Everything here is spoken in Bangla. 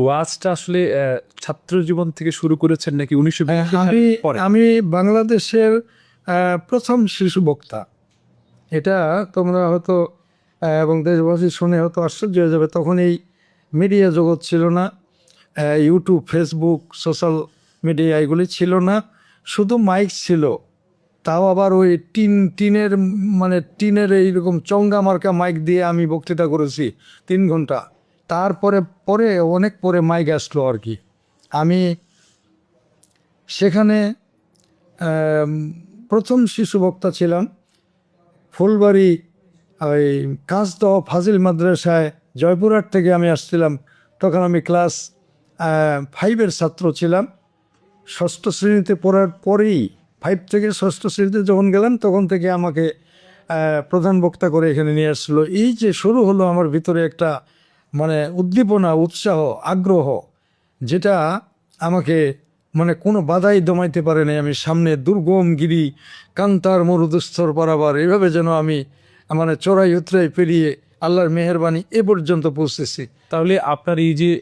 ওয়াজটা আসলে ছাত্র জীবন থেকে শুরু করেছেন নাকি 1920 আমি পরে? আমি বাংলাদেশের প্রথম শিশু বক্তা। এটা তোমরা হয়তো এবং দেশবাসী শুনে হয়তো আশ্চর্য হয়ে যাবে, তখন এই মিডিয়া জগৎ ছিল না, ইউটিউব, ফেসবুক, সোশ্যাল মিডিয়া এগুলি ছিল না, শুধু মাইক ছিল। তাও আবার ওই টিনের মানে টিনের এইরকম চঙ্গা মার্কা মাইক দিয়ে আমি বক্তৃতা করেছি 3 ঘন্টা। তারপরে পরে অনেক পরে মাইক আসলো আর কি। আমি সেখানে প্রথম শিশু বক্তা ছিলাম। ফুলবাড়ি ওই কাঁচদহ ফাজিল মাদ্রাসায় জয়পুরহাট থেকে আমি আসছিলাম। তখন আমি ক্লাস 5-এর ছাত্র ছিলাম। ষষ্ঠ শ্রেণীতে পড়ার পরেই, 5 থেকে ষষ্ঠ শ্রেণীতে যখন গেলাম তখন থেকে আমাকে প্রধান বক্তা করে এখানে নিয়ে আসছিলো। এই যে শুরু হলো আমার ভিতরে একটা মানে উদ্দীপনা, উৎসাহ, আগ্রহ, যেটা আমাকে মানে কোনো বাধাই দমাইতে পারে নাই। আমি সামনে দুর্গম গিরি, কান্তার মরুদুস্তর পারাবার, এভাবে যেন আমি মানে চড়াই উতরাই পেরিয়ে আল্লাহর মেহেরবানি এ পর্যন্ত পৌঁছেছি। তাহলে আপনার এই যে